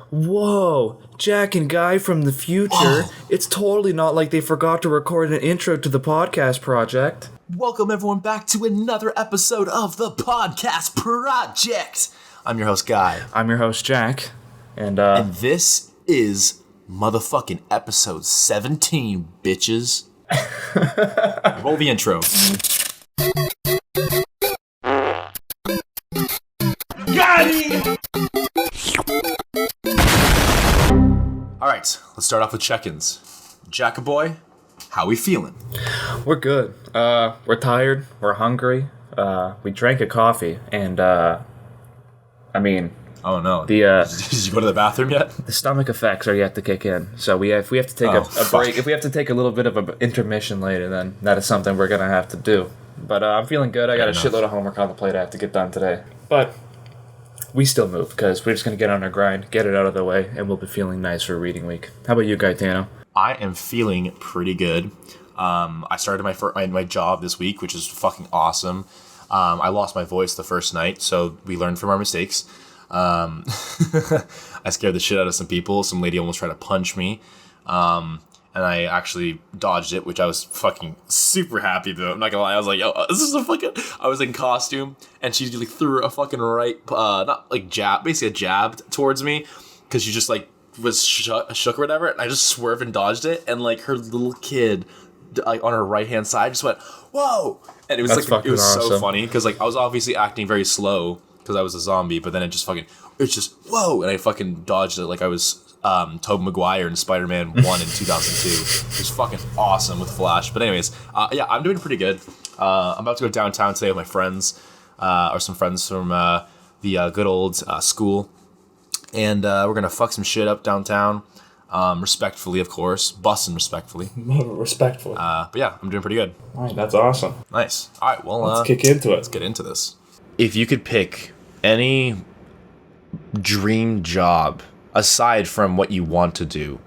Whoa, Jack and Guy from the future. It's totally not like they forgot to record an intro to the podcast project. Welcome everyone back to another episode of the podcast project. I'm your host Guy. I'm your host Jack. And this is motherfucking episode 17, bitches. Roll the intro. Got it! Alright, let's start off with check-ins. Jackaboy, how we feeling? We're good. We're tired. We're hungry. We drank a coffee, and oh no. Did you go to the bathroom yet? The stomach effects are yet to kick in. So if we have to take a break, if we have to take a little bit of an intermission later, then that is something we're gonna have to do. But I'm feeling good. I got a shitload of homework on the plate I have to get done today. But we still move because we're just gonna get on our grind, get it out of the way, and we'll be feeling nice for reading week. How about you, Gaetano? I am feeling pretty good. I started my job this week, which is fucking awesome. I lost my voice the first night, so we learned from our mistakes. I scared the shit out of some people. Some lady almost tried to punch me. And I actually dodged it, which I was fucking super happy about. I'm not gonna lie. I was like, yo, this is a fucking... I was in costume, and she like threw a fucking basically a jab towards me, because she just like was shook or whatever, and I just swerved and dodged it, and like her little kid like on her right hand side just went, whoa! And it was That's like, it was awesome. So funny, because like I was obviously acting very slow because I was a zombie, but then it's just whoa, and I fucking dodged it like I was Tobey Maguire in Spider-Man 1 in 2002. It was fucking awesome with Flash. But anyways, yeah, I'm doing pretty good. I'm about to go downtown today with my friends, or some friends from the good old school, and we're gonna fuck some shit up downtown, respectfully, of course, bussin' respectfully. Respectfully. But yeah, I'm doing pretty good. All right, that's awesome. Nice. All right, well, let's kick into it. Let's get into this. If you could pick any dream job aside from what you want to do,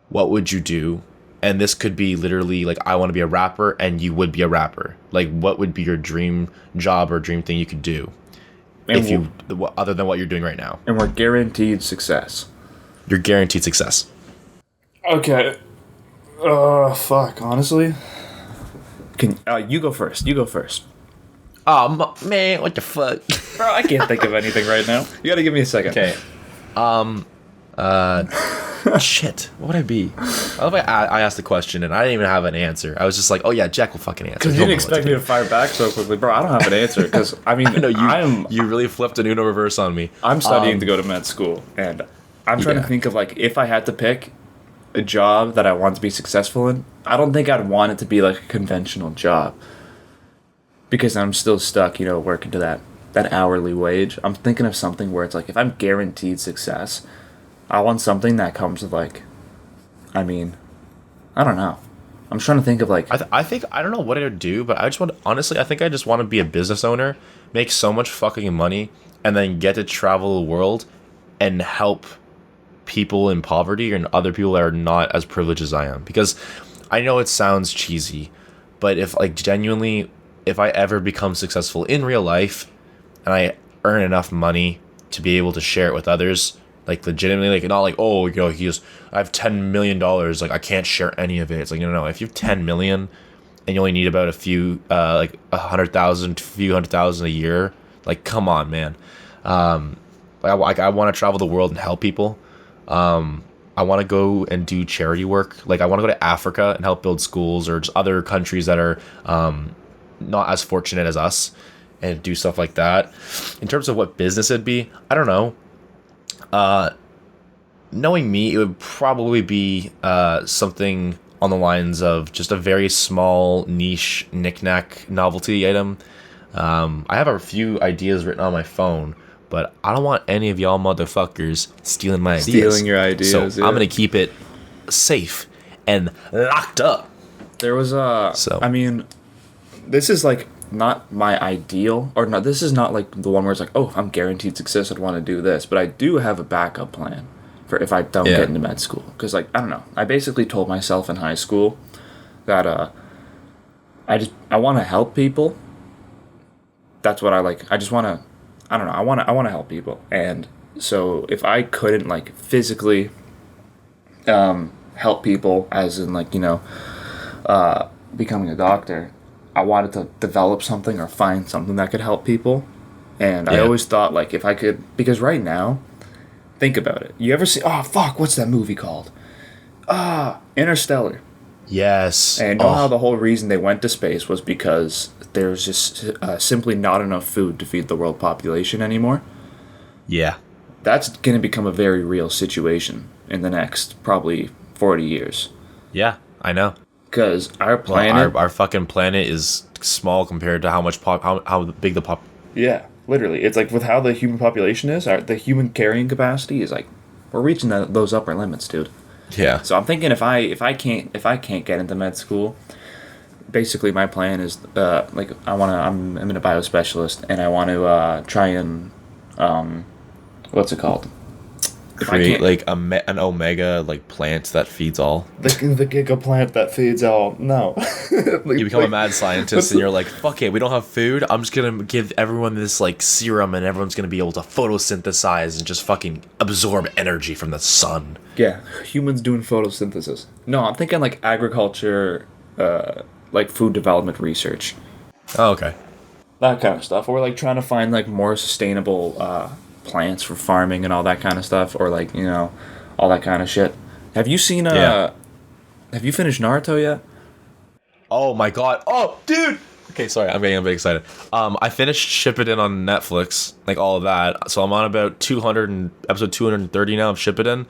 what would you do? And this could be literally like, I want to be a rapper, and you would be a rapper. Like, what would be your dream job or dream thing you could do, other than what you're doing right now? And we're guaranteed success. You're guaranteed success. Okay. Fuck. Honestly, you go first. You go first. Oh man, what the fuck, Bro, I can't think of anything right now. You gotta give me a second. Okay. Shit. What would I be? I love I asked the question and I didn't even have an answer. I was just like, oh yeah, Jack will fucking answer. Because you didn't expect me to fire back so quickly. Bro, I don't have an answer. Because, I mean, you really flipped an Uno reverse on me. I'm studying to go to med school. And I'm trying to think of, like, if I had to pick a job that I want to be successful in, I don't think I'd want it to be, like, a conventional job. Because I'm still stuck, working to that hourly wage. I'm thinking of something where it's like, if I'm guaranteed success, I want something that comes with like, I don't know. I'm trying to think of like... I think, I don't know what I would do, but I think I just want to be a business owner, make so much fucking money, and then get to travel the world and help people in poverty and other people that are not as privileged as I am. Because I know it sounds cheesy, but if I ever become successful in real life and I earn enough money to be able to share it with others, like legitimately, like not like, oh, I have $10 million, like I can't share any of it. It's like, no. If you have 10 million and you only need about a few, like 100,000, few 100,000 a year, like, come on, man. I want to travel the world and help people. I want to go and do charity work. Like, I want to go to Africa and help build schools, or just other countries that are, not as fortunate as us, and do stuff like that. In terms of what business it'd be, I don't know. Knowing me, it would probably be something on the lines of just a very small niche knick-knack novelty item. I have a few ideas written on my phone, but I don't want any of y'all motherfuckers stealing my ideas. Stealing your ideas, so yeah. I'm gonna keep it safe and locked up. There was this is like not my ideal, or not. This is not like the one where it's like, oh, if I'm guaranteed success, I'd want to do this. But I do have a backup plan for if I don't get into med school. Because, like, I don't know. I basically told myself in high school that I want to help people. That's what I like. I just want to, I don't know. I want to help people. And So if I couldn't like physically help people, as in like becoming a doctor, I wanted to develop something or find something that could help people. And I always thought like if I could, because right now, think about it. You ever see? Oh fuck! What's that movie called? Interstellar. Yes. And how the whole reason they went to space was because there's just simply not enough food to feed the world population anymore. Yeah. That's going to become a very real situation in the next probably 40 years. Yeah, I know. Because our planet... our fucking planet is small compared to how much how big the pop... Yeah, literally. It's like with how the human population is, the human carrying capacity is like... We're reaching those upper limits, dude. Yeah. So I'm thinking if I can't get into med school, basically my plan is like I'm a biospecialist and I want to try and what's it called? Create like an omega like plant that feeds all. The giga plant that feeds all. No. You become a mad scientist and you're like, fuck it, we don't have food. I'm just gonna give everyone this like serum and everyone's gonna be able to photosynthesize and just fucking absorb energy from the sun. Yeah, humans doing photosynthesis. No, I'm thinking like agriculture, like food development research. Oh, okay. That kind of stuff. Or like trying to find like more sustainable plants for farming and all that kind of stuff, or like all that kind of shit. Have you seen have you finished Naruto yet? Oh my god. Oh dude, okay, sorry, I'm getting a bit excited. I finished Shippuden on Netflix, like all of that, so I'm on about episode 230 now of Shippuden.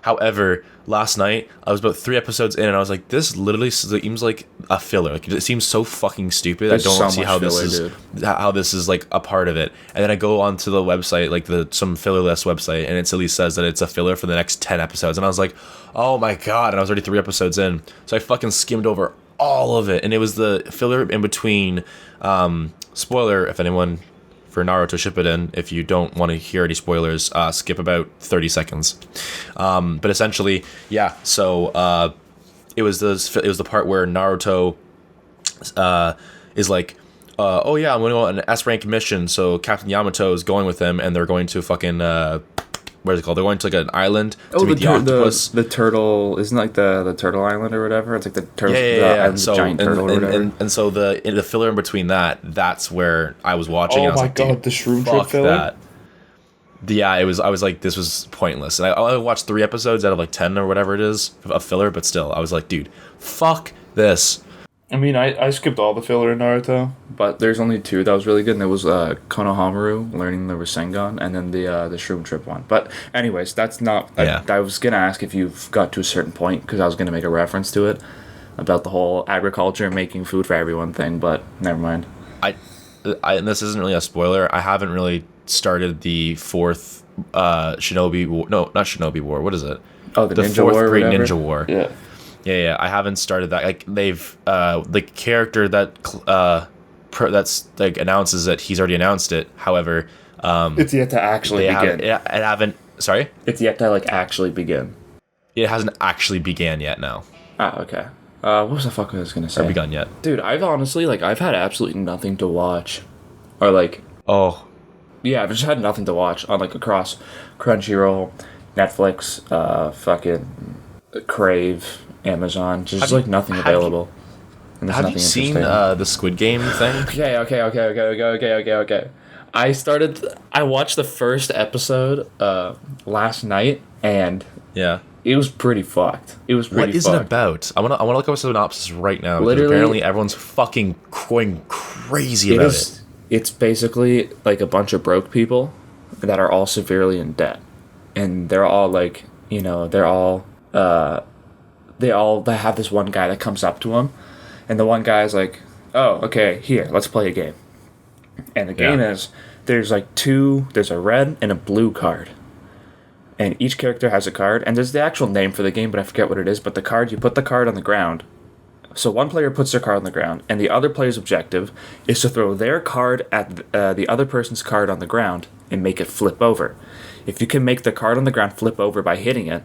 However, last night I was about 3 episodes in and I was like, this literally seems like a filler. Like it seems so fucking stupid. I don't see how this is like a part of it. And then I go onto the website, like some filler list website, and it at least says that it's a filler for the next 10 episodes. And I was like, oh my god, and I was already 3 episodes in. So I fucking skimmed over all of it, and it was the filler in between. Spoiler, if anyone for Naruto Shippuden, if you don't want to hear any spoilers, skip about 30 seconds. But essentially, yeah. So it was the part where Naruto is like, oh yeah, I'm going to go on an S rank mission. So Captain Yamato is going with him, and they're going to fucking what is it called? They're going to like an island to meet the octopus. The turtle isn't like the turtle island or whatever. It's like the turtle, So, giant turtle or whatever. And so the filler in between that's where I was watching. Oh and I was my like, god, the shroom trip filler. That. Yeah, I was like, this was pointless. And I watched 3 episodes out of like 10 or whatever it is of filler, but still, I was like, dude, fuck this. I mean, I skipped all the filler in Naruto, but there's only 2 that was really good, and it was Konohamaru learning the Rasengan, and then the Shroom Trip one. But anyways, that's not... Yeah. I was going to ask if you've got to a certain point, because I was going to make a reference to it, about the whole agriculture making food for everyone thing, but never mind. And this isn't really a spoiler, I haven't really started the 4th Shinobi War... No, not Shinobi War, what is it? Oh, the Ninja 4th War Great Ninja War. Yeah. Yeah, I haven't started that. Like they've the character that's like announces that he's already announced it. However, it's yet to actually begin. Sorry, it's yet to like actually begin. It hasn't actually began yet. No. Ah, okay. What was the fuck I was gonna say? Or begun yet, dude? I've honestly I've had absolutely nothing to watch, or like yeah, I've just had nothing to watch on like across Crunchyroll, Netflix, fucking Crave. Amazon, just like nothing available. Have you seen the Squid Game thing? Okay. I watched the first episode last night, and it was pretty fucked. What is it about? I want to look up a synopsis right now. Literally, apparently everyone's fucking going crazy about it. It's basically like a bunch of broke people that are all severely in debt, and they're all like, they have this one guy that comes up to him, and the one guy's like, oh, okay, here, let's play a game. And the game is, there's a red and a blue card. And each character has a card, and there's the actual name for the game, but I forget what it is, but you put the card on the ground. So one player puts their card on the ground, and the other player's objective is to throw their card at the other person's card on the ground and make it flip over. If you can make the card on the ground flip over by hitting it,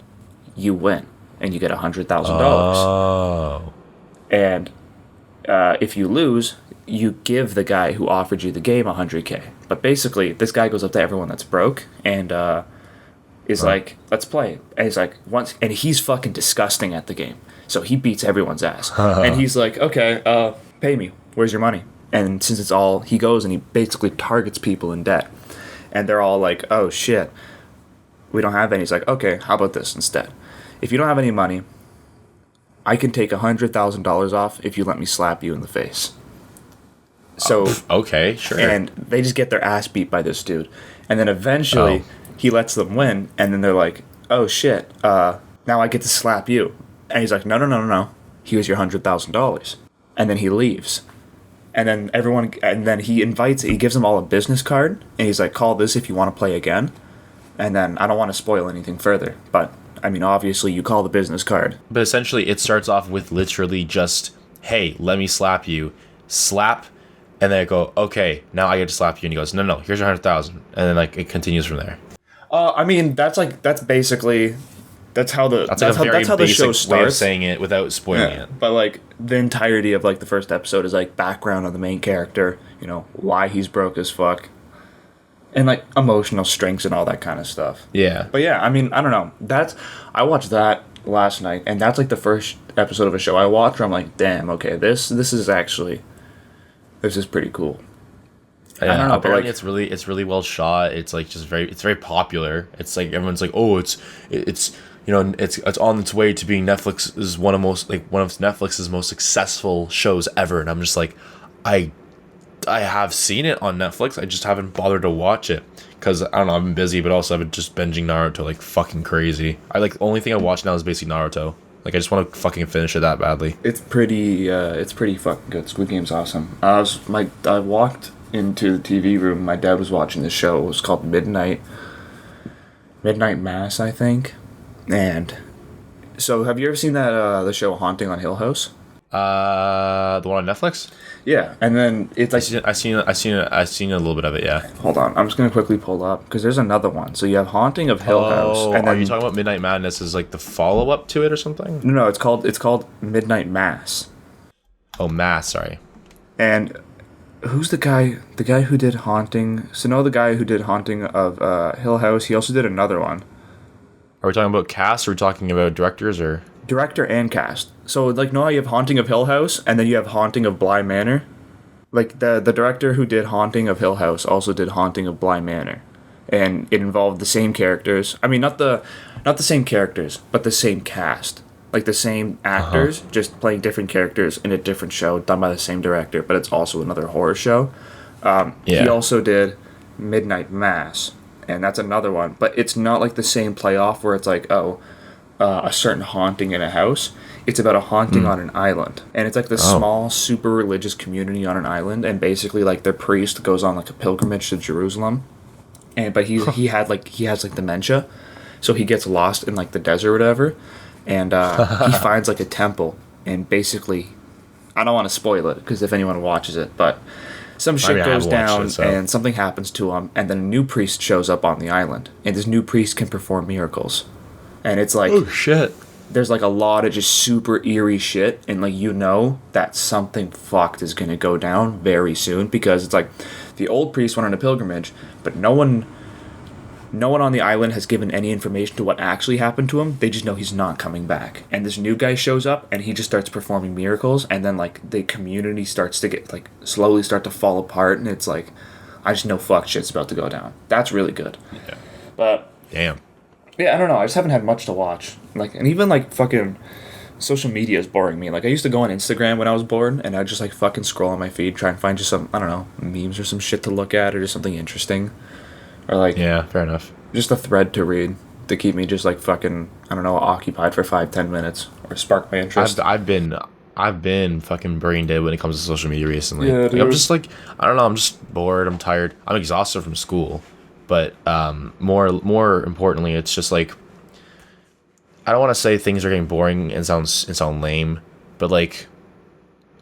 you win. And you get $100,000. Oh. And if you lose, you give the guy who offered you the game 100K. But basically, this guy goes up to everyone that's broke and is like, let's play. And he's like, and he's fucking disgusting at the game. So he beats everyone's ass. And he's like, okay, pay me. Where's your money? And since it's all, he goes and he basically targets people in debt. And they're all like, oh shit, we don't have any. He's like, okay, how about this instead? If you don't have any money, I can take $100,000 off if you let me slap you in the face. So okay, sure. And they just get their ass beat by this dude. And then eventually he lets them win, and then they're like, oh shit, now I get to slap you. And he's like, no. Here's your $100,000. And then he leaves. And then he gives them all a business card, and he's like, call this if you want to play again. And then I don't want to spoil anything further, but I mean, obviously you call the business card. But essentially it starts off with literally just, hey, let me slap you. Slap. And then I go, okay, now I get to slap you. And he goes, no, here's your 100,000. And then like it continues from there. I mean, that's how the show starts. Way of saying it without spoiling it. But like the entirety of like the first episode is like background on the main character, you know, why he's broke as fuck, and like emotional strengths and all that kind of stuff. Yeah. But yeah, I mean, I don't know. I watched that last night, and that's like the first episode of a show I watched where I'm like, damn, okay, this is pretty cool. Yeah, I don't know, apparently it's really well shot. It's like just very popular. It's like everyone's like, oh, it's you know, it's on its way to being one of Netflix's most successful shows ever. And I'm just like, I have seen it on Netflix. I just haven't bothered to watch it because I don't know, I've been busy, but also I've been just binging Naruto like fucking crazy. The only thing I watch now is basically Naruto. Like I just want to fucking finish it that badly. It's pretty fucking good. Squid Game's awesome. I walked into the TV room. My dad was watching this show. It was called Midnight Mass, I think. And so, have you ever seen that the show Haunting on Hill House? The one on Netflix? Yeah, and then it's like I've seen a little bit of it. Yeah. Hold on, I'm just gonna quickly pull up because there's another one. So you have Haunting of Hill House. And are you talking about Midnight Madness as like the follow up to it or something? No, it's called Midnight Mass. Oh, Mass. Sorry. And who's the guy? The guy who did Haunting. So the guy who did Haunting of Hill House. He also did another one. Are we talking about cast or are we talking about directors or? Director and cast. So, like, how you have Haunting of Hill House and then you have Haunting of Bly Manor? Like, the director who did Haunting of Hill House also did Haunting of Bly Manor. And it involved the same characters. I mean, not the same characters, but the same cast. Like, the same actors, just playing different characters in a different show done by the same director, but it's also another horror show. He also did Midnight Mass. And that's another one, but it's not like the same playoff where it's like, a certain haunting in a house. It's about a haunting on an island, and it's like this small, super religious community on an island, and basically like their priest goes on like a pilgrimage to Jerusalem, but he has like dementia, so he gets lost in like the desert or whatever, and he finds like a temple, and basically, I don't want to spoil it because if anyone watches it, but. Some shit goes down and something happens to him, and then a new priest shows up on the island, and this new priest can perform miracles. And it's like, oh shit, there's like a lot of just super eerie shit, and like that something fucked is gonna go down very soon because it's like the old priest went on a pilgrimage, but no one on the island has given any information to what actually happened to him. They just know he's not coming back. And this new guy shows up, and he just starts performing miracles, and then, like, the community starts to get, like, slowly start to fall apart, and it's like, I just know fuck shit's about to go down. That's really good. Yeah. But... Damn. Yeah, I don't know. I just haven't had much to watch. Like, and even, like, fucking... Social media is boring me. Like, I used to go on Instagram when I was bored, and I'd just, like, fucking scroll on my feed, try and find just some, I don't know, memes or some shit to look at, or just something interesting. Or like, yeah, fair enough. Just a thread to read to keep me just like fucking, I don't know, occupied for 5-10 minutes or spark my interest. I've been fucking brain dead when it comes to social media recently. Yeah, like, I'm just like, I don't know, I'm just bored, I'm tired, I'm exhausted from school. But more importantly, it's just like, I don't want to say things are getting boring and sound lame, but like,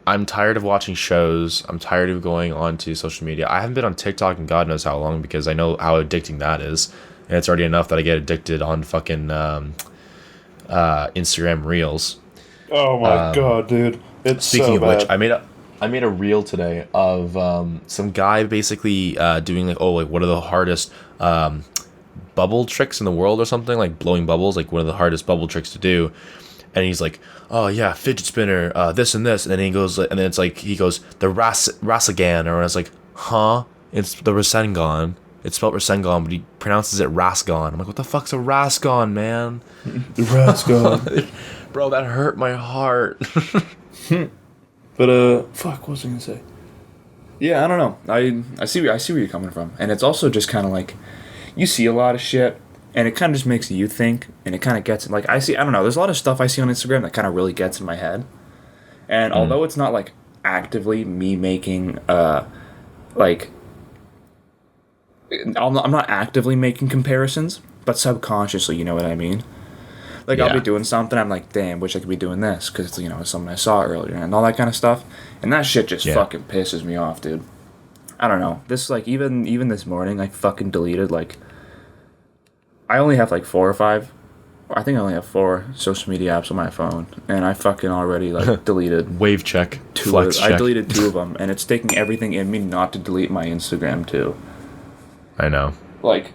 I'm tired of watching shows. I'm tired of going onto social media. I haven't been on TikTok in God knows how long because I know how addicting that is. And it's already enough that I get addicted on fucking Instagram Reels. Oh my god, dude. It's speaking so of which, bad. I made a reel today of some guy basically doing like, oh, like what are the hardest bubble tricks in the world or something, like blowing bubbles, like one of the hardest bubble tricks to do. And he's like, oh yeah, fidget spinner, this and this, and then he goes, and then it's like he goes the Rasagan, or I was like, huh? It's the Rasengan. It's spelled Rasengan, but he pronounces it Rasgon. I'm like, what the fuck's a Rasgon, man? The Rasgon. Bro, that hurt my heart. But fuck, what was I gonna say? Yeah, I don't know. I see where you're coming from, and it's also just kind of like you see a lot of shit, and it kind of just makes you think, and it kind of gets like I don't know. There's a lot of stuff I see on Instagram that kind of really gets in my head, and although it's not like actively me making like I'm not actively making comparisons, but subconsciously, you know what I mean. Like, yeah. I'll be doing something, I'm like, damn, wish I could be doing this, because it's, you know, something I saw earlier, and all that kind of stuff. And that shit just fucking pisses me off, dude. I don't know. This, like, even this morning, I fucking deleted, like, I only have, like, 4 or 5, I think I only have 4 social media apps on my phone, and I fucking already, like, deleted... Wave check. Flex check. I deleted 2 of them, and it's taking everything in me not to delete my Instagram, too. I know. Like,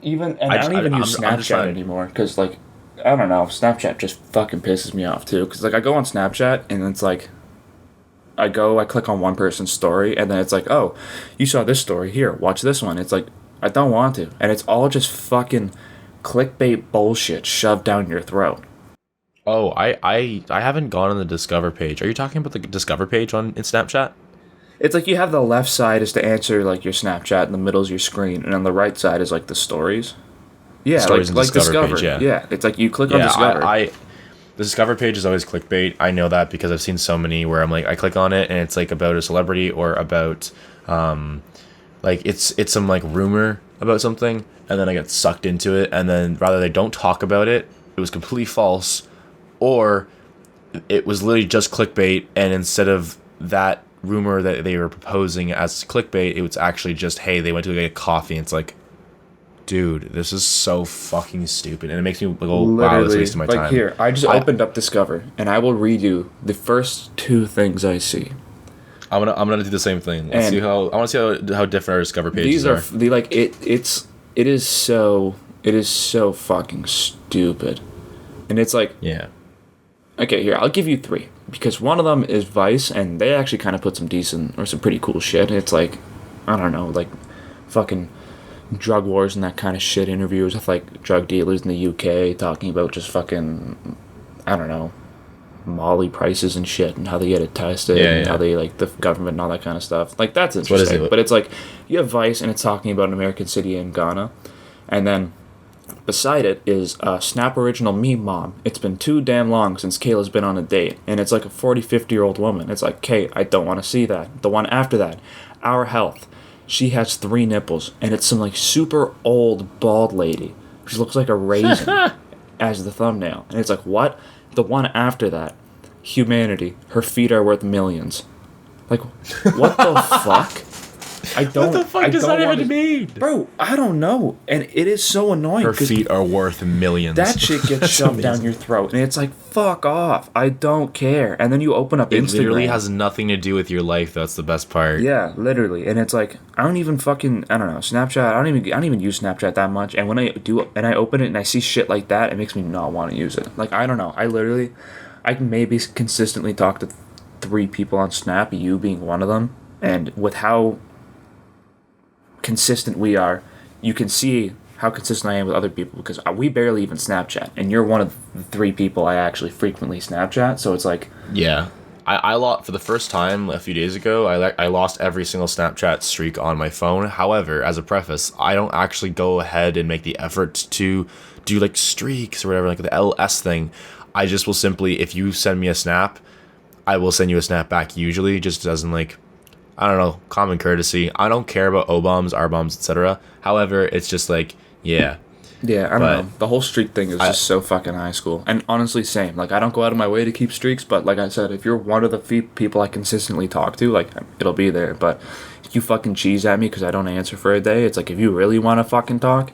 even... And I don't even use Snapchat anymore, because, like... I don't know, Snapchat just fucking pisses me off too, because like I go on Snapchat and it's like I click on one person's story and then it's like, oh, you saw this story, here, watch this one. It's like, I don't want to, and it's all just fucking clickbait bullshit shoved down your throat. Oh, I haven't gone on the Discover page. Are you talking about the Discover page in Snapchat? It's like you have the left side is to answer like your Snapchat, and the middle is your screen, and on the right side is like the stories. Yeah, stories like Discover page, yeah. It's like you click on Discover. The Discover page is always clickbait. I know that because I've seen so many where I'm like, I click on it and it's like about a celebrity or about, like it's some like rumor about something, and then I get sucked into it, and then rather they don't talk about it, it was completely false, or it was literally just clickbait, and instead of that rumor that they were proposing as clickbait, it was actually just, hey, they went to get coffee, and it's like, dude, this is so fucking stupid, and it makes me go, wow, that's wasting my time. Like here, I just opened up Discover, and I will read you the first 2 things I see. I'm gonna do the same thing. I want to see how different our Discover pages are. It is so fucking stupid, and it's like, yeah. Okay, here, I'll give you 3, because one of them is Vice, and they actually kind of put some decent or some pretty cool shit. It's like, I don't know, like fucking drug wars and that kind of shit, interviews with like drug dealers in the UK talking about just fucking, I don't know, Molly prices and shit, and how they get it tested, and how they like the government and all that kind of stuff. Like, that's interesting. But it's like you have Vice, and it's talking about an American city in Ghana, and then beside it is Snap Original Meme Mom. It's been too damn long since Kayla's been on a date, and it's like a 50-year-old woman. It's like, Kay, I don't want to see that. The one after that, Our Health. She has 3 nipples, and it's some like super old bald lady. She looks like a raisin as the thumbnail. And it's like, what? The one after that, Humanity. Her feet are worth millions. Like, what the fuck? I don't. What the fuck does that even mean? Bro, I don't know. And it is so annoying. Her feet are worth millions. That shit gets shoved down your throat. And it's like, fuck off. I don't care. And then you open up Instagram. It literally has nothing to do with your life. That's the best part. Yeah, literally. And it's like, I don't even fucking, I don't know, Snapchat. I don't even use Snapchat that much. And when I do, and I open it and I see shit like that, it makes me not want to use it. Like, I don't know. I can maybe consistently talk to 3 people on Snap, you being one of them. And with how consistent we are, you can see how consistent I am with other people, because we barely even Snapchat, and you're one of the 3 people I actually frequently Snapchat. So it's like, yeah, I lost for the first time a few days ago. I lost every single Snapchat streak on my phone. However, as a preface, I don't actually go ahead and make the effort to do like streaks or whatever, like the LS thing. I just will simply, if you send me a snap, I will send you a snap back, usually just as in like, I don't know, common courtesy. I don't care about O-bombs, R-bombs, etc. However, it's just like, yeah. Yeah, I don't know. The whole streak thing is just so fucking high school. And honestly, same. Like, I don't go out of my way to keep streaks, but like I said, if you're one of the people I consistently talk to, like, it'll be there. But if you fucking cheese at me because I don't answer for a day, it's like, if you really want to fucking talk,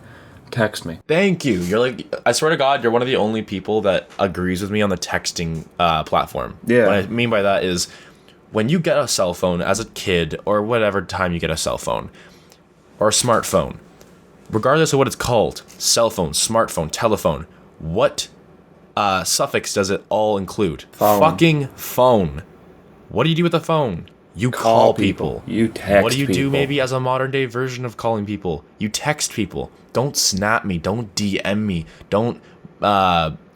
text me. Thank you. You're like, I swear to God, you're one of the only people that agrees with me on the texting platform. Yeah. What I mean by that is, when you get a cell phone as a kid or whatever time you get a cell phone or a smartphone, regardless of what it's called, cell phone, smartphone, telephone, what suffix does it all include? Phone. Fucking phone. What do you do with the phone? You call people. You text What do you do people. maybe as a modern day version of calling people? You text people. Don't snap me. Don't DM me. Don't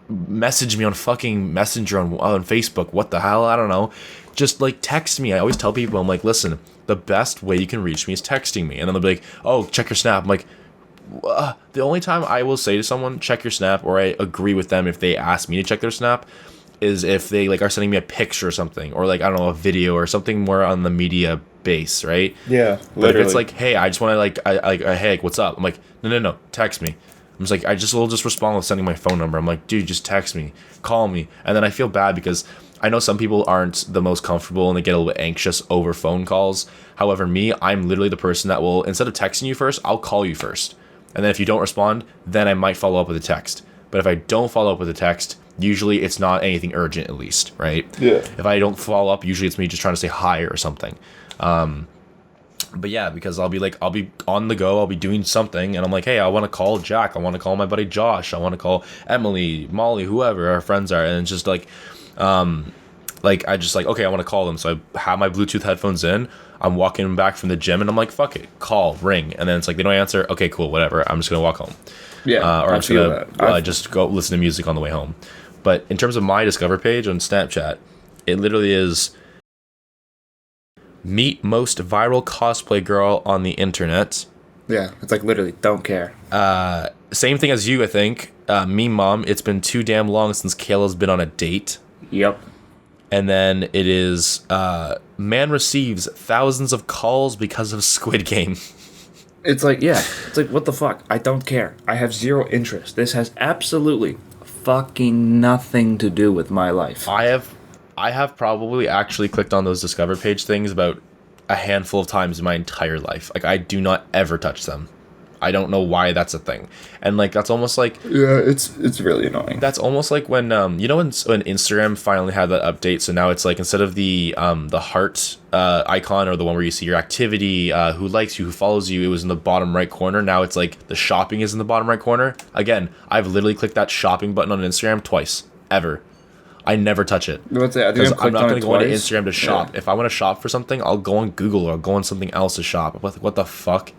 message me on fucking Messenger on Facebook. What the hell? I don't know. Just like text me. I always tell people, I'm like, listen, the best way you can reach me is texting me. And then they'll be like, oh, check your snap. I'm like, the only time I will say to someone, check your snap, or I agree with them if they ask me to check their snap, is if they like are sending me a picture or something, or like, I don't know, a video or something more on the media base, right? Yeah, But literally. if it's like, hey, I just want to hey, what's up? I'm like, no, text me. I'm just like, will just respond with sending my phone number. I'm like, dude, just text me, call me. And then I feel bad because I know some people aren't the most comfortable and they get a little bit anxious over phone calls. However, me, I'm literally the person that will, instead of texting you first, I'll call you first. And then if you don't respond, then I might follow up with a text. But if I don't follow up with a text, usually it's not anything urgent, at least, right? Yeah. If I don't follow up, usually it's me just trying to say hi or something. But yeah, because I'll be on the go, I'll be doing something, and I'm like, hey, I want to call Jack, I want to call my buddy Josh, I want to call Emily, Molly, whoever our friends are, and it's just like, I just like, okay, I want to call them, so I have my Bluetooth headphones in, I'm walking back from the gym, and I'm like, fuck it, call, ring, and then it's like, they don't answer, okay, cool, whatever, I'm just gonna walk home. Yeah, Or I I'm just feel gonna that. just go listen to music on the way home. But in terms of my Discover page on Snapchat, it literally is meet most viral cosplay girl on the internet. Yeah, it's like literally don't care. Same thing as you, I think. Me, mom, it's been too damn long since Kayla's been on a date. Yep. And then it is man receives thousands of calls because of Squid Game. It's like, yeah, it's like, what the fuck? I don't care. I have zero interest. This has absolutely fucking nothing to do with my life. I have probably actually clicked on those Discover page things about a handful of times in my entire life. Like, I do not ever touch them. I don't know why that's a thing. And like, that's almost like, Yeah, it's really annoying. that's almost like when you know when Instagram finally had that update, so now it's like, instead of the heart icon, or the one where you see your activity, who likes you, who follows you, it was in the bottom right corner. Now it's like the shopping is in the bottom right corner. Again, I've literally clicked that shopping button on Instagram twice ever. I never touch it. What's that? I think Because I'm not going to go onto Instagram to shop. Yeah. If I want to shop for something, I'll go on Google or I'll go on something else to shop. What the fuck?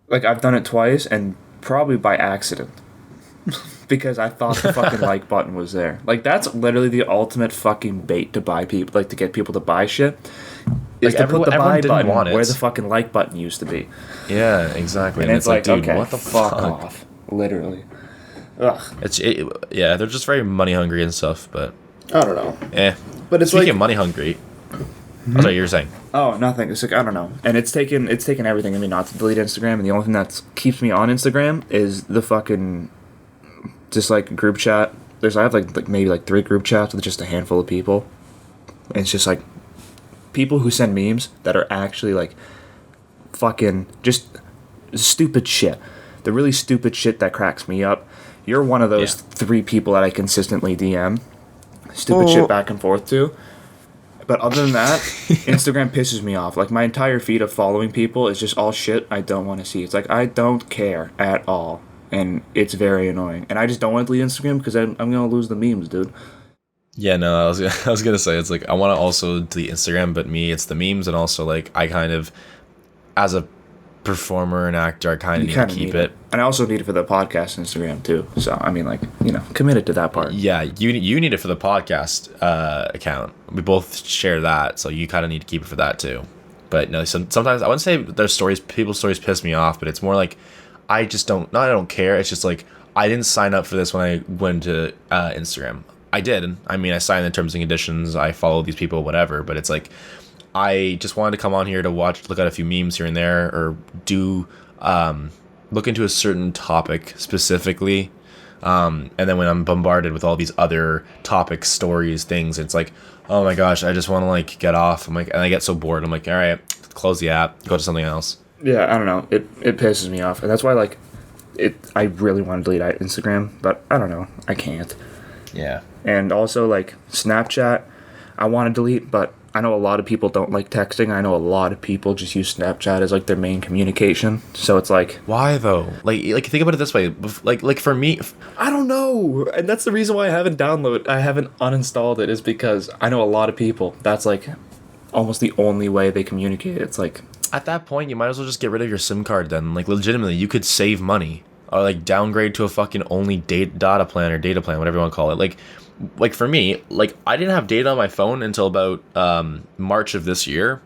Like, I've done it twice, and probably by accident. Because I thought the fucking like button was there. Like, that's literally the ultimate fucking bait to buy people, like, to get people to buy shit. Is Like, to put the buy button want it. where the fucking like button used to be. Yeah, exactly. And it's like, dude, okay, what the fuck fuck? off. Literally. Ugh. Yeah, they're just very money hungry and stuff, but I don't know. But it's speaking like, of money hungry, that's what you were saying. oh, nothing. It's like, I don't know. And it's taken everything in me not to delete Instagram, and the only thing that keeps me on Instagram is the fucking, just like group chat. I have like maybe like 3 group chats with just a handful of people. And it's just like people who send memes that are actually like fucking just stupid shit. The really stupid shit that cracks me up. You're one of those 3 people that I consistently DM stupid shit back and forth to. But other than that, Instagram pisses me off. Like, my entire feed of following people is just all shit I don't want to see. It's like, I don't care at all. And it's very annoying. And I just don't want to delete Instagram because I'm going to lose the memes, dude. Yeah, no, I was gonna say, it's like, I want to also delete Instagram, but me, it's the memes, and also like, I kind of, as a performer and actor, I kind of need to keep it. And I also need it for the podcast Instagram too. So I mean, like, committed to that part. Yeah, you need it for the podcast account. We both share that, so you kind of need to keep it for that too. But no, sometimes I wouldn't say people's stories piss me off, but it's more like I just don't. Not I don't care. It's just like I didn't sign up for this when I went to Instagram. I did. I mean, I signed the terms and conditions. I follow these people, whatever. But it's like, I just wanted to come on here to look at a few memes here and there, or do look into a certain topic specifically. And then when I'm bombarded with all these other topics, stories, things, it's like, oh my gosh, I just want to like get off. I'm like, and I get so bored. I'm like, all right, close the app, go to something else. Yeah, I don't know. It pisses me off, and that's why I really want to delete Instagram, but I don't know. I can't. Yeah. And also, like, Snapchat, I want to delete, but I know a lot of people don't like texting. I know a lot of people just use Snapchat as like their main communication. So it's like, why though? Like think about it this way. Like for me, I don't know. And that's the reason why I haven't uninstalled it, is because I know a lot of people. That's like almost the only way they communicate. It's like, at that point, you might as well just get rid of your SIM card then. Like, legitimately, you could save money. Or, like, downgrade to a fucking only data plan, whatever you want to call it. Like for me, like, I didn't have data on my phone until about March of this year.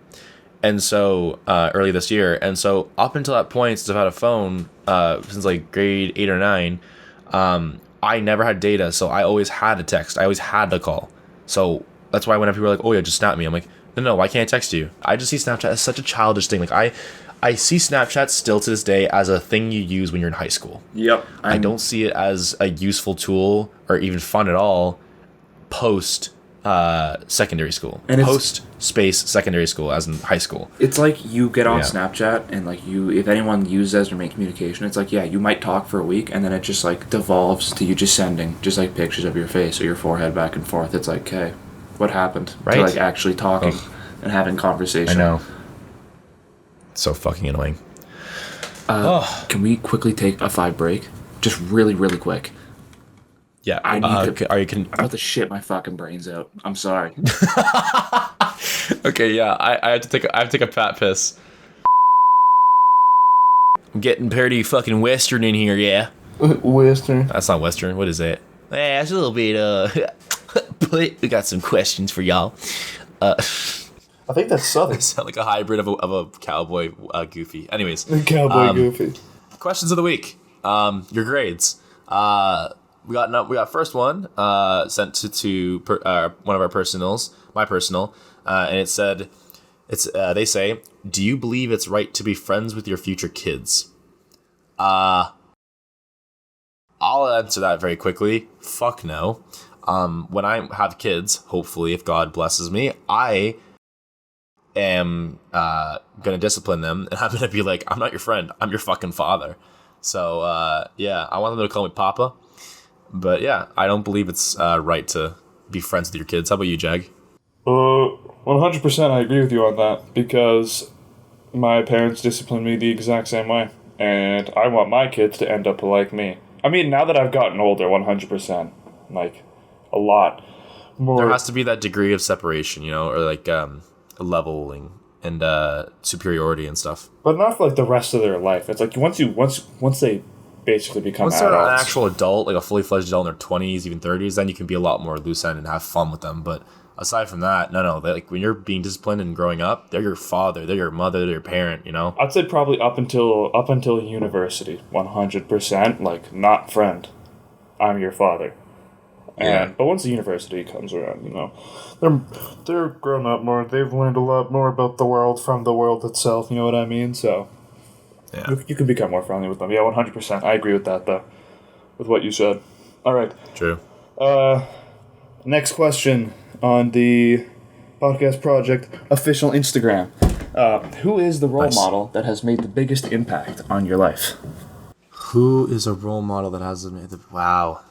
And so, early this year. And so, up until that point, since I've had a phone, since, like, grade 8 or 9, I never had data. So, I always had to text. I always had to call. So, that's why whenever people are like, oh, yeah, just snap me. I'm like, no, why can't I text you? I just see Snapchat as such a childish thing. Like, I see Snapchat still to this day as a thing you use when you're in high school. Yep. I don't see it as a useful tool or even fun at all post secondary school. And post-space secondary school, as in high school. It's like you get on Snapchat and like if anyone uses it as your main communication, it's like, yeah, you might talk for a week and then it just like devolves to you just sending just like pictures of your face or your forehead back and forth. It's like, okay, what happened to like actually talking and having conversation? I know. So fucking annoying. Can we quickly take a 5 break? Just really, really quick. Yeah. I need to. Are you can? I'm about to shit my fucking brains out. I'm sorry. Okay. Yeah. I have to take a fat piss. I'm getting pretty fucking Western in here. Yeah. Western. That's not Western. What is it? Yeah, it's a little bit. But we got some questions for y'all. I think that's Southern. Sound like a hybrid of a cowboy Goofy. Anyways, Cowboy Goofy. Questions of the week. Your grades. We got first one sent to one of our personals, my personal, and it said, they say, do you believe it's right to be friends with your future kids? I'll answer that very quickly. Fuck no. When I have kids, hopefully, if God blesses me, I am gonna discipline them, and I'm gonna be like, I'm not your friend, I'm your fucking father. So yeah, I want them to call me Papa. But yeah, I don't believe it's right to be friends with your kids. How about you, Jag? 100% I agree with you on that, because my parents disciplined me the exact same way, and I want my kids to end up like me. I mean, now that I've gotten older, 100%, like, a lot more. There has to be that degree of separation, you know, or like leveling and superiority and stuff. But not for like the rest of their life. It's like once they basically become once adults. They're an actual adult, like a fully fledged adult in their 20s, even 30s, then you can be a lot more loose end and have fun with them. But aside from that, no. Like when you're being disciplined and growing up, they're your father, they're your mother, they're your parent. You know. I'd say probably up until university, 100%. Like, not friend. I'm your father. But once the university comes around, you know, they're grown up more. They've learned a lot more about the world from the world itself. You know what I mean? So yeah, you can become more friendly with them. Yeah, 100%. I agree with that, though. With what you said. All right. True. Next question on the podcast project official Instagram. Who is the role model that has made the biggest impact on your life? Who is a role model that has made the... Wow.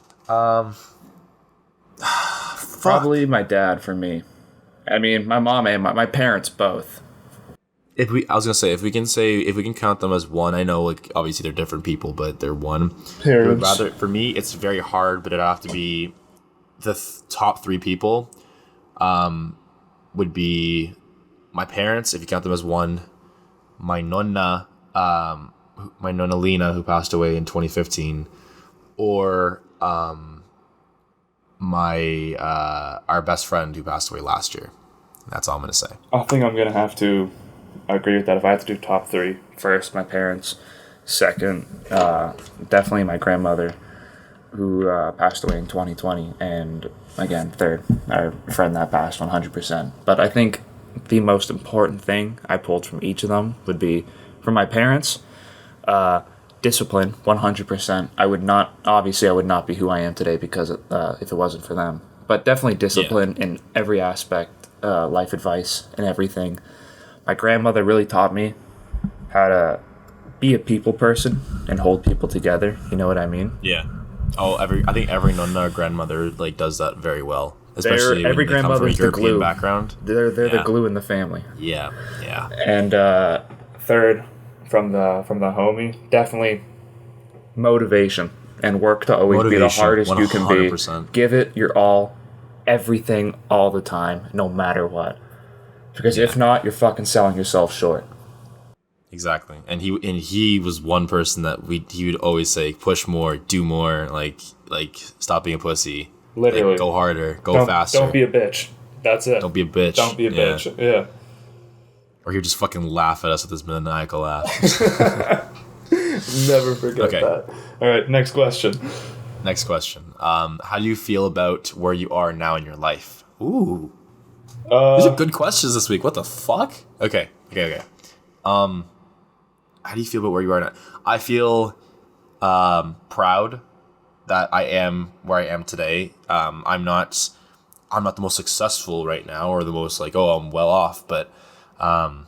Probably my dad for me. I mean, my mom and my parents both. If we can count them as one, I know like obviously they're different people, but they're one. Parents. For me, it's very hard, but it'd have to be the top 3 people. Would be my parents, if you count them as one. My nonna Lena, who passed away in 2015, or our best friend who passed away last year. That's all I'm gonna say. I think I'm gonna have to agree with that. If I have to do top 3, first my parents, second definitely my grandmother, who passed away in 2020, and again third our friend that passed, 100%. But I think the most important thing I pulled from each of them would be from my parents, discipline, 100%. I would not be who I am today because if it wasn't for them. But definitely discipline in every aspect, life advice and everything. My grandmother really taught me how to be a people person and hold people together. You know what I mean? Yeah. I think every nonna or grandmother like does that very well. especially every when they come from a grandmother's the European glue. background. They're Yeah. the glue in the family. Yeah, yeah. And third, from the homie, definitely motivation and work to always be the Motivation, hardest you can be. 100%. Give it your all, everything, all the time, no matter what. Because if not, you're fucking selling yourself short. Exactly. And he was one person that he would always say, push more, do more, like stop being a pussy. Literally. Like, go harder, go faster. Don't be a bitch. That's it. Don't be a bitch. Don't be a bitch. Yeah. Or he would just fucking laugh at us with his maniacal laugh. Never forget that. All right, next question. Next question. How do you feel about where you are now in your life? Ooh. These are good questions this week. What the fuck? Okay. How do you feel about where you are now? I feel proud that I am where I am today. I'm not the most successful right now, or the most like, oh, I'm well off, but I'm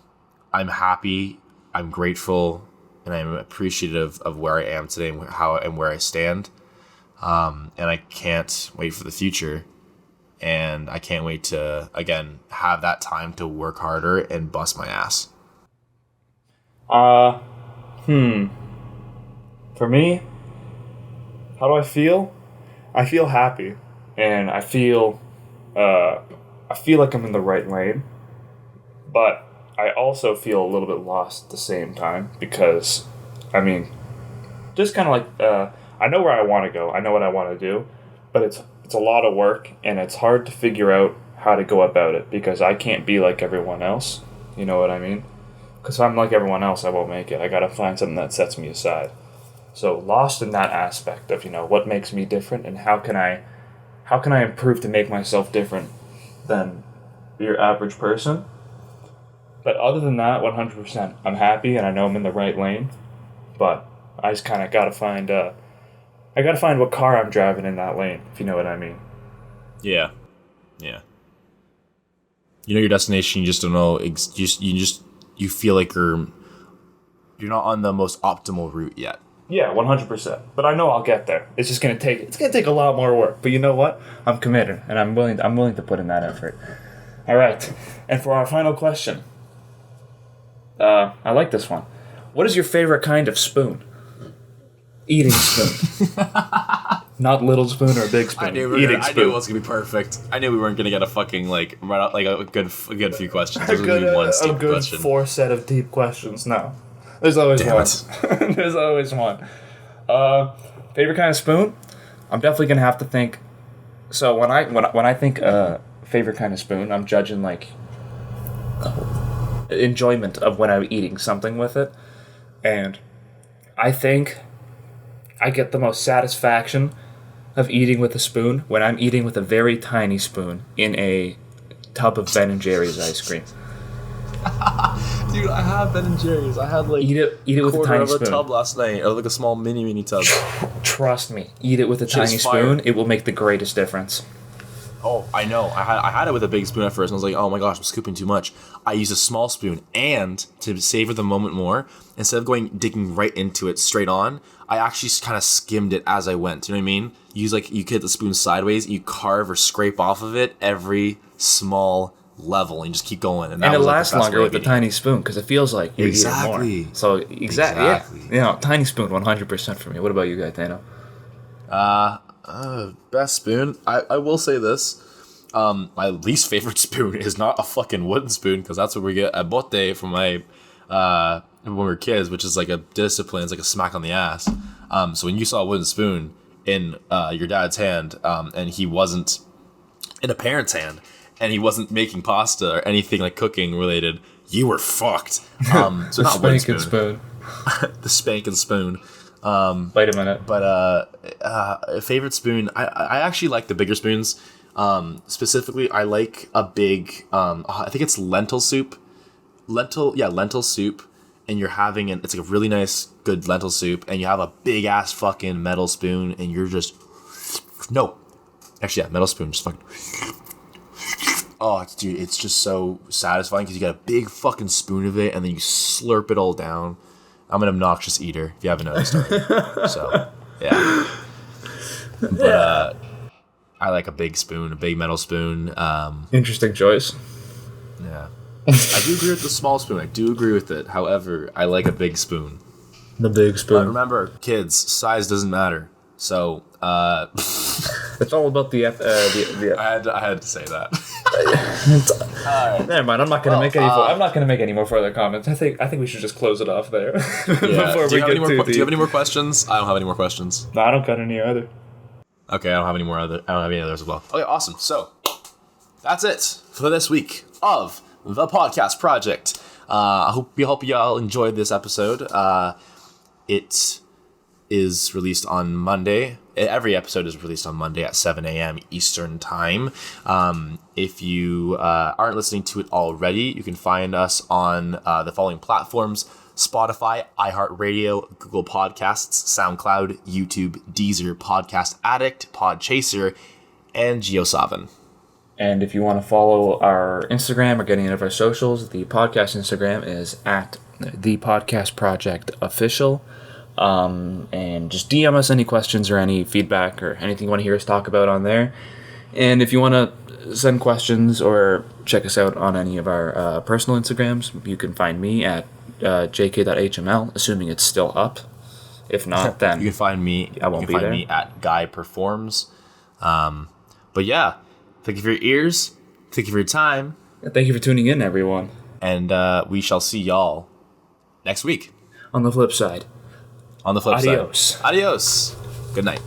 happy, I'm grateful, and I'm appreciative of where I am today and where I stand. And I can't wait for the future. And I can't wait to, again, have that time to work harder and bust my ass. For me, how do I feel? I feel happy, and I feel like I'm in the right lane, but I also feel a little bit lost at the same time because, I mean, just kind of like I know where I want to go, I know what I want to do, but it's a lot of work, and it's hard to figure out how to go about it because I can't be like everyone else. You know what I mean? Because if I'm like everyone else, I won't make it. I gotta find something that sets me aside. So lost in that aspect of, what makes me different and how can I improve to make myself different than your average person. But other than that, 100%, I'm happy and I know I'm in the right lane. But I just kind of gotta find what car I'm driving in that lane, if you know what I mean. Yeah. You know your destination. You just don't know. You feel like you're not on the most optimal route yet. Yeah, 100%. But I know I'll get there. It's just gonna take a lot more work. But you know what? I'm committed, and I'm willing to put in that effort. All right, and for our final question, I like this one. What is your favorite kind of spoon? Eating spoon. Not little spoon or big spoon. I knew it was gonna be perfect. I knew we weren't gonna get a fucking a good few questions. There's gonna be one deep question. 4 set of deep questions. No, there's always one. There's always one. Favorite kind of spoon? I'm definitely gonna have to think. So when I think favorite kind of spoon, I'm judging enjoyment of when I'm eating something with it, and I think I get the most satisfaction of eating with a spoon when I'm eating with a very tiny spoon in a tub of Ben & Jerry's ice cream. Dude, I have Ben & Jerry's. I had eat it with a tiny spoon. A tub last night, or a small mini tub. Trust me, eat it with a tiny spoon. It will make the greatest difference. Oh, I know. I had it with a big spoon at first, and I was like, oh my gosh, I'm scooping too much. I used a small spoon, and to savor the moment more, instead of digging right into it straight on, I actually kind of skimmed it as I went. You know what I mean? You get the spoon sideways, you carve or scrape off of it every small level, and you just keep going. And it lasts longer with the tiny spoon, because it feels like you're eating more. So, exactly. Yeah. Tiny spoon, 100% for me. What about you, Gaetano? Best spoon. I will say this. My least favorite spoon is not a fucking wooden spoon, because that's what we get at bote from my when we were kids, which is like a discipline. It's like a smack on the ass. So when you saw a wooden spoon in your dad's hand, and he wasn't in a parent's hand, and he wasn't making pasta or anything like cooking related, you were fucked. So not wooden spoon. The spanking spoon. Wait a minute. But favorite spoon, I actually like the bigger spoons. Specifically, I like a big, I think it's lentil soup. Lentil soup. And you're having it's like a really nice, good lentil soup. And you have a big ass fucking metal spoon. And you're just, metal spoon. Just fucking, dude, it's just so satisfying because you got a big fucking spoon of it. And then you slurp it all down. I'm an obnoxious eater, if you haven't noticed already. So, yeah. But, I like a big spoon, a big metal spoon. Interesting choice. Yeah. I do agree with the small spoon. I do agree with it. However, I like a big spoon. The big spoon. But remember, kids, size doesn't matter. So, it's all about the I had to say that. Never mind. I'm not gonna make any more further comments. I think we should just close it off there. Yeah. Do you have any more questions? I don't have any more questions. No, I don't got any either. Okay, I don't have any others as well. Okay, awesome. So that's it for this week of the podcast project. I hope y'all enjoyed this episode. It is released on Monday. Every episode is released on Monday at 7 a.m. Eastern Time. If you aren't listening to it already, you can find us on the following platforms: Spotify, iHeartRadio, Google Podcasts, SoundCloud, YouTube, Deezer, Podcast Addict, Podchaser, and GeoSavin. And if you want to follow our Instagram or get any of our socials, the podcast Instagram is at the Podcast Project Official. And just DM us any questions or any feedback or anything you want to hear us talk about on there. And if you want to send questions or check us out on any of our personal Instagrams, you can find me at jk.hml, assuming it's still up. If not, then you can find me. I won't be there. Me at Guy Performs. But yeah, thank you for your ears. Thank you for your time. Thank you for tuning in, everyone. And we shall see y'all next week. On the flip side. On the flip Adios. side. Adios. Good night.